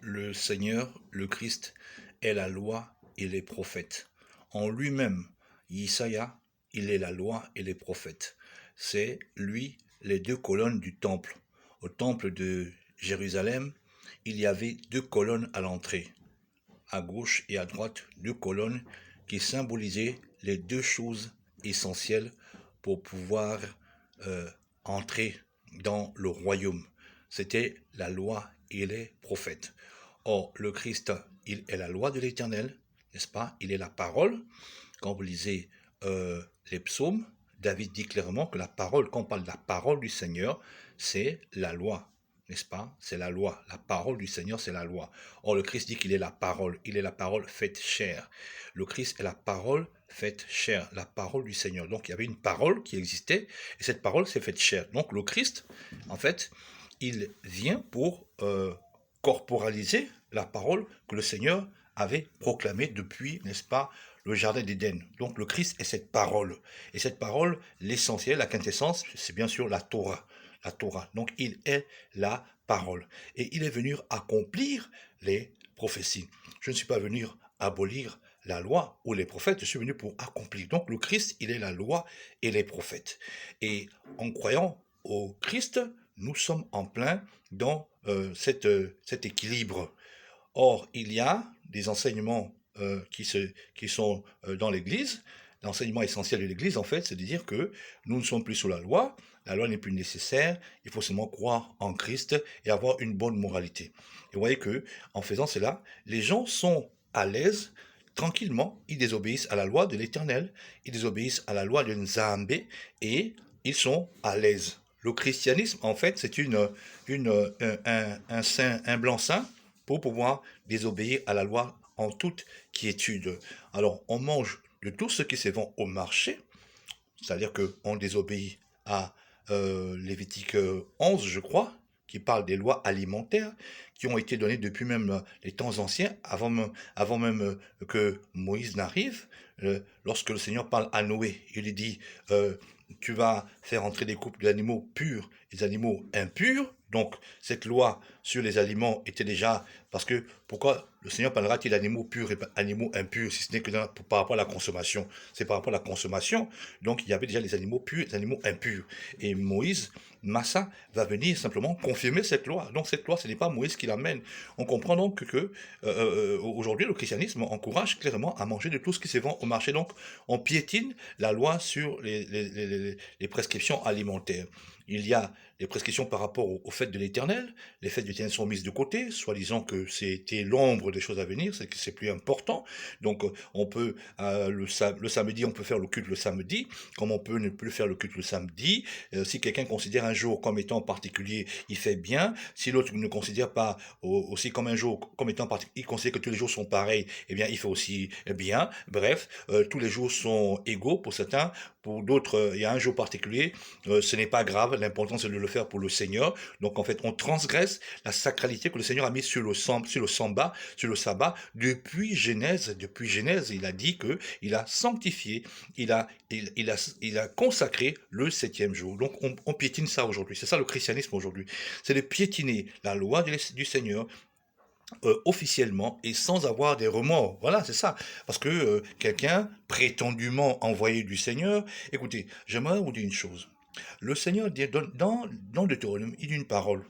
Le Seigneur, le Christ, est la loi et les prophètes. En lui-même, Isaïe, il est la loi et les prophètes. C'est lui les deux colonnes du temple. Au temple de Jérusalem, il y avait deux colonnes à l'entrée. À gauche et à droite, deux colonnes qui symbolisaient les deux choses essentielles pour pouvoir euh, entrer dans le royaume. C'était la loi et les prophètes. Or, le Christ, il est la loi de l'Éternel, n'est-ce pas? Il est la parole. Quand vous lisez les psaumes, David dit clairement que la parole, quand on parle de la parole du Seigneur, c'est la loi, n'est-ce pas? C'est la loi. La parole du Seigneur, c'est la loi. Or, le Christ dit qu'il est la parole. Il est la parole faite chair. Le Christ est la parole faite chair, la parole du Seigneur. Donc, il y avait une parole qui existait, et cette parole s'est faite chair. Donc, le Christ, en fait, il vient pour corporaliser la parole que le Seigneur avait proclamée depuis, n'est-ce pas, le jardin d'Éden. Donc le Christ est cette parole. Et cette parole, l'essentiel, la quintessence, c'est bien sûr la Torah. La Torah. Donc il est la parole. Et il est venu accomplir les prophéties. Je ne suis pas venu abolir la loi ou les prophètes, je suis venu pour accomplir. Donc le Christ, il est la loi et les prophètes. Et en croyant au Christ, nous sommes en plein dans cet équilibre. Or, il y a des enseignements qui sont dans l'Église. L'enseignement essentiel de l'Église, en fait, c'est de dire que nous ne sommes plus sous la loi n'est plus nécessaire, il faut seulement croire en Christ et avoir une bonne moralité. Et vous voyez que, en faisant cela, les gens sont à l'aise, tranquillement, ils désobéissent à la loi de l'Éternel, ils désobéissent à la loi de Nzambé, et ils sont à l'aise. Le christianisme, en fait, c'est un blanc-seing pour pouvoir désobéir à la loi en toute quiétude. Alors, on mange de tout ce qui se vend au marché, c'est-à-dire qu'on désobéit à Lévitique 11, je crois, qui parle des lois alimentaires qui ont été données depuis même les temps anciens, avant même que Moïse n'arrive. Lorsque le Seigneur parle à Noé, il lui dit tu vas faire entrer des couples d'animaux purs et des animaux impurs. Donc, cette loi sur les aliments était déjà... Parce que, pourquoi le Seigneur parlera-t-il d'animaux purs et animaux impurs, si ce n'est que par rapport à la consommation? C'est par rapport à la consommation. Donc, il y avait déjà les animaux purs et les animaux impurs. Et Moïse, Massa, va venir simplement confirmer cette loi. Donc, cette loi, ce n'est pas Moïse qui l'amène. On comprend donc que aujourd'hui, le christianisme encourage clairement à manger de tout ce qui se vend au marché. Donc, on piétine la loi sur les prescriptions alimentaires. Il y a les prescriptions par rapport aux fêtes de l'Éternel. Les fêtes de l'Éternel sont mises de côté, soi-disant que c'était l'ombre des choses à venir, c'est que c'est plus important. Donc on peut, le samedi, on peut faire le culte le samedi, comme on peut ne plus faire le culte le samedi. Si quelqu'un considère un jour comme étant particulier, il fait bien. Si l'autre ne considère pas aussi comme un jour comme étant particulier, il considère que tous les jours sont pareils, eh bien il fait aussi bien. Bref, tous les jours sont égaux pour certains, pour d'autres, il y a un jour particulier, ce n'est pas grave, l'important c'est de le faire pour le Seigneur. Donc en fait, on transgresse la sacralité que le Seigneur a mise sur sur le sabbat, depuis Genèse, il a dit que il a sanctifié, il a consacré le septième jour. Donc on piétine ça aujourd'hui. C'est ça le christianisme aujourd'hui. C'est de piétiner la loi du Seigneur, officiellement et sans avoir des remords. Voilà, c'est ça. Parce que quelqu'un prétendument envoyé du Seigneur, écoutez, j'aimerais vous dire une chose. Le Seigneur dit dans Deutéronome, il dit une parole.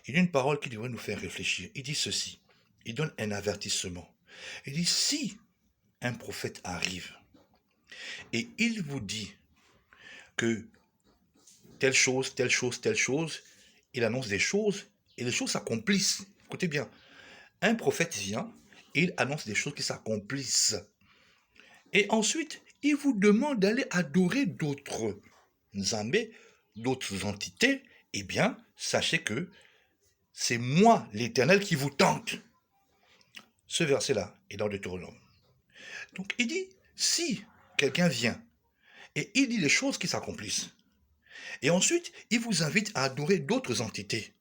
Il dit une parole qui devrait nous faire réfléchir. Il dit ceci. Il donne un avertissement. Il dit si un prophète arrive et il vous dit que telle chose, telle chose, telle chose, il annonce des choses et les choses s'accomplissent. Écoutez bien, un prophète vient et il annonce des choses qui s'accomplissent. Et ensuite, il vous demande d'aller adorer d'autres Nzambé, d'autres entités. Eh bien, sachez que c'est moi, l'Éternel, qui vous tente. Ce verset-là est dans Deutéronome. Donc, il dit, si quelqu'un vient et il dit les choses qui s'accomplissent, et ensuite, il vous invite à adorer d'autres entités,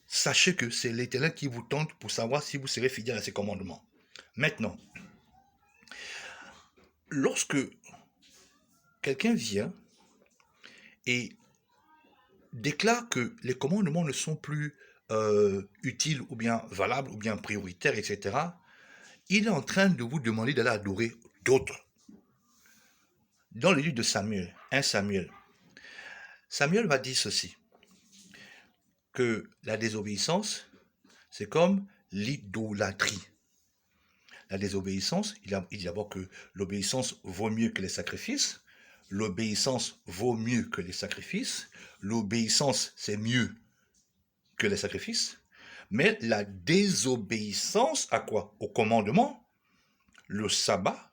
sachez que c'est l'Éternel qui vous tente pour savoir si vous serez fidèle à ses commandements. Maintenant, lorsque quelqu'un vient et déclare que les commandements ne sont plus utile ou bien valable ou bien prioritaire, etc., il est en train de vous demander d'aller adorer d'autres. Dans le livre de Samuel, 1 Samuel, Samuel va dire ceci, que la désobéissance, c'est comme l'idolâtrie. La désobéissance, il dit d'abord que l'obéissance vaut mieux que les sacrifices, l'obéissance vaut mieux que les sacrifices, l'obéissance c'est mieux que les sacrifices, mais la désobéissance à quoi? Au commandement, le sabbat,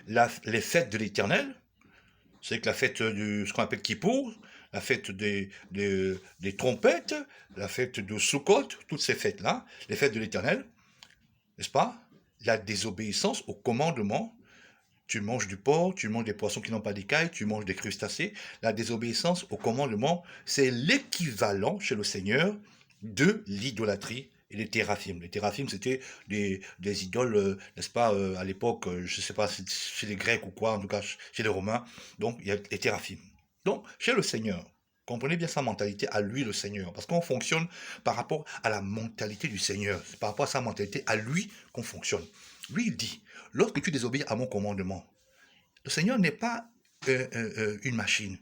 les fêtes de l'Éternel, c'est que la fête de ce qu'on appelle Kippour, la fête des trompettes, la fête de Sukkot, toutes ces fêtes-là, les fêtes de l'Éternel, n'est-ce pas? La désobéissance au commandement, tu manges du porc, tu manges des poissons qui n'ont pas d'écailles, tu manges des crustacés. La désobéissance au commandement, c'est l'équivalent chez le Seigneur de l'idolâtrie et les théraphim. Les théraphim, c'était des idoles, n'est-ce pas, à l'époque, je ne sais pas, chez les Grecs ou quoi, en tout cas chez les Romains. Donc, il y a les théraphim. Donc, chez le Seigneur, comprenez bien sa mentalité à lui, le Seigneur, parce qu'on fonctionne par rapport à la mentalité du Seigneur. C'est par rapport à sa mentalité à lui qu'on fonctionne. Lui, il dit, lorsque tu désobéis à mon commandement, le Seigneur n'est pas une machine.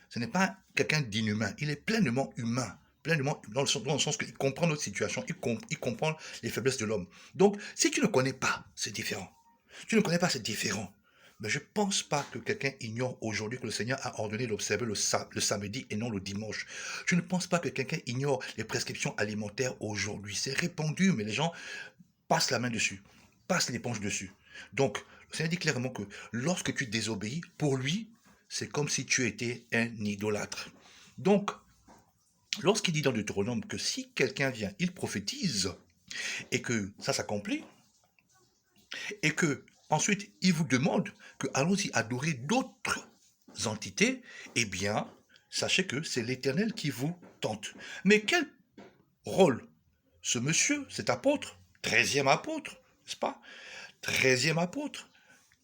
Ce n'est pas quelqu'un d'inhumain. Il est pleinement humain. Pleinement, dans le sens qu'il comprend notre situation, il comprend les faiblesses de l'homme. Donc, si tu ne connais pas, c'est différent. Tu ne connais pas, c'est différent. Mais je ne pense pas que quelqu'un ignore aujourd'hui que le Seigneur a ordonné d'observer le samedi et non le dimanche. Je ne pense pas que quelqu'un ignore les prescriptions alimentaires aujourd'hui. C'est répandu, mais les gens passent la main dessus, passent l'éponge dessus. Donc, le Seigneur dit clairement que lorsque tu désobéis, pour lui, c'est comme si tu étais un idolâtre. Donc, lorsqu'il dit dans Deutéronome que si quelqu'un vient, il prophétise, et que ça s'accomplit, et que ensuite il vous demande que allons-y adorer d'autres entités, eh bien, sachez que c'est l'Éternel qui vous tente. Mais quel rôle ce monsieur, cet apôtre, 13e apôtre, n'est-ce pas? 13e apôtre.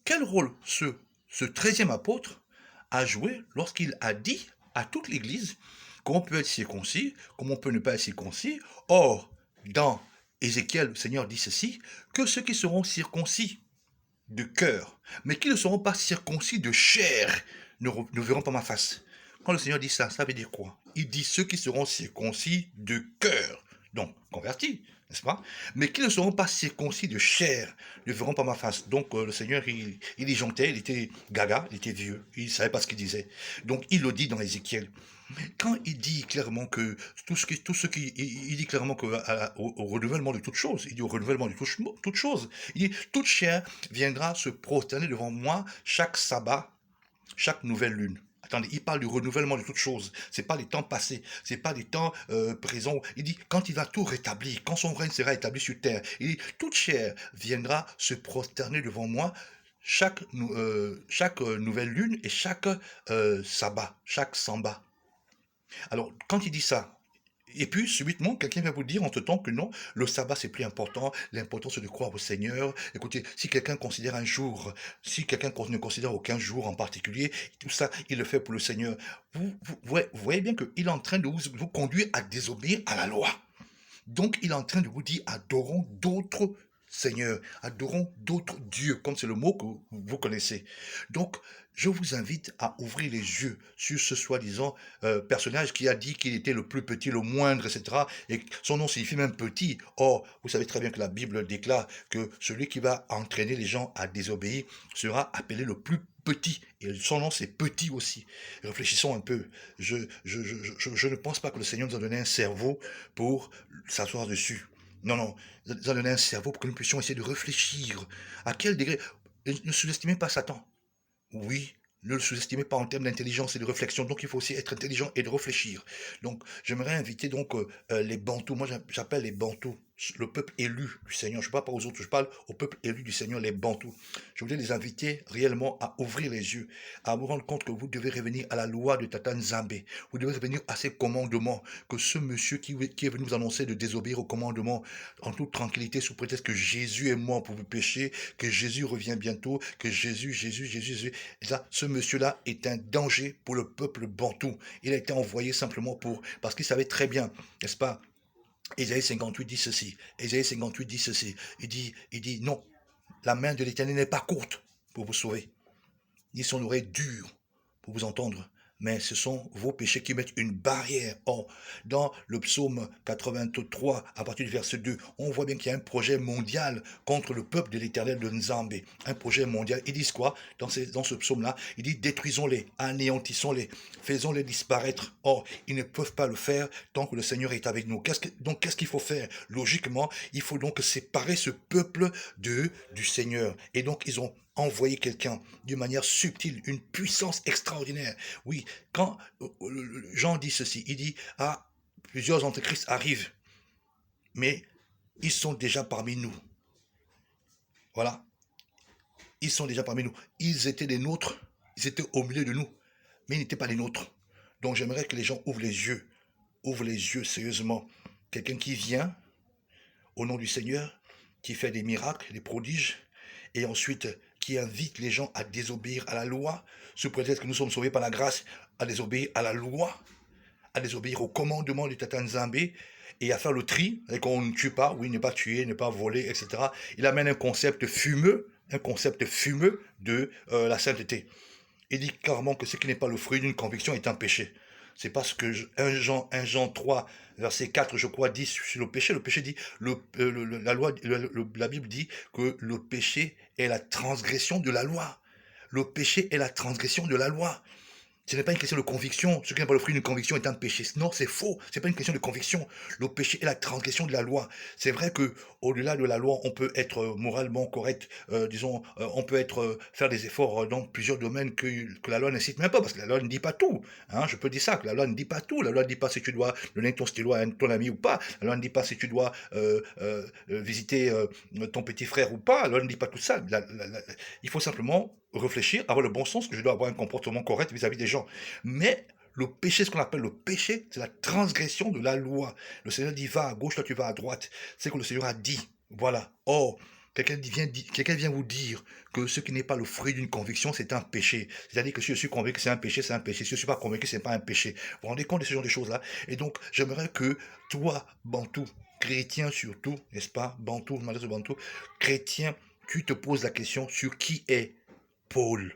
Quel rôle ce 13e apôtre a joué lorsqu'il a dit à toute l'Église qu'on peut être circoncis, comme on peut ne pas être circoncis? Or, dans Ézéchiel, le Seigneur dit ceci, que ceux qui seront circoncis de cœur, mais qui ne seront pas circoncis de chair, ne verront pas ma face. Quand le Seigneur dit ça, ça veut dire quoi? Il dit ceux qui seront circoncis de cœur, donc convertis, n'est-ce pas? Mais qui ne seront pas circoncis de chair, ne verront pas ma face. Donc le Seigneur, il y jontait, il était gaga, il était vieux, il ne savait pas ce qu'il disait. Donc il le dit dans Ézéchiel. Quand il dit clairement que il dit clairement que au renouvellement de toute chose, il dit au renouvellement de toute chose, il dit toute chair viendra se prosterner devant moi chaque sabbat, chaque nouvelle lune. Attendez, il parle du renouvellement de toutes choses. C'est pas les temps passés, c'est pas les temps présents. Il dit quand il va tout rétablir, quand son règne sera établi sur terre, il dit toute chair viendra se prosterner devant moi chaque nouvelle lune et chaque sabbat, chaque samba. Alors, quand il dit ça, et puis subitement, quelqu'un va vous dire entre-temps que non, le sabbat c'est plus important, l'important c'est de croire au Seigneur. Écoutez, si quelqu'un considère un jour, si quelqu'un ne considère aucun jour en particulier, tout ça, il le fait pour le Seigneur. Vous voyez bien qu'il est en train de vous conduire à désobéir à la loi. Donc, il est en train de vous dire, adorons d'autres seigneurs, adorons d'autres dieux, comme c'est le mot que vous connaissez. Donc, je vous invite à ouvrir les yeux sur ce soi-disant personnage qui a dit qu'il était le plus petit, le moindre, etc. Et son nom signifie même petit. Or, vous savez très bien que la Bible déclare que celui qui va entraîner les gens à désobéir sera appelé le plus petit. Et son nom, c'est petit aussi. Réfléchissons un peu. Je ne pense pas que le Seigneur nous a donné un cerveau pour s'asseoir dessus. Non, non. Il nous a donné un cerveau pour que nous puissions essayer de réfléchir. À quel degré? Ne sous-estimez pas Satan. Oui, ne le sous-estimez pas en termes d'intelligence et de réflexion. Donc, il faut aussi être intelligent et de réfléchir. Donc, j'aimerais inviter donc les Bantous. Moi, j'appelle les Bantous le peuple élu du Seigneur. Je ne parle pas aux autres, je parle au peuple élu du Seigneur, les Bantous. Je voulais les inviter réellement à ouvrir les yeux, à vous rendre compte que vous devez revenir à la loi de Tata Nzambe. Vous devez revenir à ces commandements, que ce monsieur qui est venu vous annoncer de désobéir aux commandements en toute tranquillité sous prétexte que Jésus est mort pour vous pécher, que Jésus revient bientôt, que Jésus. Et là, ce monsieur-là est un danger pour le peuple bantou. Il a été envoyé simplement parce qu'il savait très bien, n'est-ce pas, Ésaïe 58 dit ceci. Ésaïe 58 dit ceci. Il dit, non, la main de l'Éternel n'est pas courte pour vous sauver, ni son oreille dure pour vous entendre. Mais ce sont vos péchés qui mettent une barrière. Or, dans le psaume 83, à partir du verset 2, on voit bien qu'il y a un projet mondial contre le peuple de l'Éternel de Nzambé. Un projet mondial. Ils disent quoi dans ce psaume-là? Il dit détruisons-les, anéantissons-les, faisons-les disparaître. Or, ils ne peuvent pas le faire tant que le Seigneur est avec nous. Donc, qu'est-ce qu'il faut faire? Logiquement, il faut donc séparer ce peuple du Seigneur. Et donc, ils ont envoyer quelqu'un d'une manière subtile, une puissance extraordinaire. Oui, quand Jean dit ceci, il dit, ah, plusieurs antéchrists arrivent, mais ils sont déjà parmi nous. Voilà, ils sont déjà parmi nous. Ils étaient des nôtres, ils étaient au milieu de nous, mais ils n'étaient pas les nôtres. Donc j'aimerais que les gens ouvrent les yeux sérieusement. Quelqu'un qui vient au nom du Seigneur, qui fait des miracles, des prodiges, et ensuite qui invite les gens à désobéir à la loi, sous prétexte que nous sommes sauvés par la grâce, à désobéir à la loi, à désobéir au commandement du Tata Nzambé, et à faire le tri, et qu'on ne tue pas, oui, ne pas tuer, ne pas voler, etc. Il amène un concept fumeux de la sainteté. Il dit clairement que ce qui n'est pas le fruit d'une conviction est un péché. C'est parce que 1 Jean 3, verset 4, je crois, dit sur le péché. Le péché dit, la Bible dit que le péché est la transgression de la loi. Le péché est la transgression de la loi. Ce n'est pas une question de conviction. Ce qui n'est pas le fruit d'une conviction est un péché. Non, c'est faux. Ce n'est pas une question de conviction. Le péché est la transgression de la loi. C'est vrai que au-delà de la loi, on peut être moralement correct. Disons, on peut faire des efforts dans plusieurs domaines que la loi ne cite même pas, parce que la loi ne dit pas tout. Hein, je peux dire ça, que la loi ne dit pas tout. La loi ne dit pas si tu dois donner ton stylo à ton ami ou pas. La loi ne dit pas si tu dois visiter ton petit frère ou pas. La loi ne dit pas tout ça. Il faut simplement réfléchir, avoir le bon sens, que je dois avoir un comportement correct vis-à-vis des gens. Mais le péché, ce qu'on appelle le péché, c'est la transgression de la loi. Le Seigneur dit, va à gauche, toi tu vas à droite. C'est ce que le Seigneur a dit. Voilà. Or, quelqu'un vient vous dire que ce qui n'est pas le fruit d'une conviction, c'est un péché. C'est-à-dire que si je suis convaincu que c'est un péché, c'est un péché. Si je ne suis pas convaincu, ce n'est pas un péché. Vous vous rendez compte de ce genre de choses-là? Et donc, j'aimerais que toi, Bantou, chrétien surtout, n'est-ce pas, Bantou, Bantou, chrétien, tu te poses la question sur qui est Paul.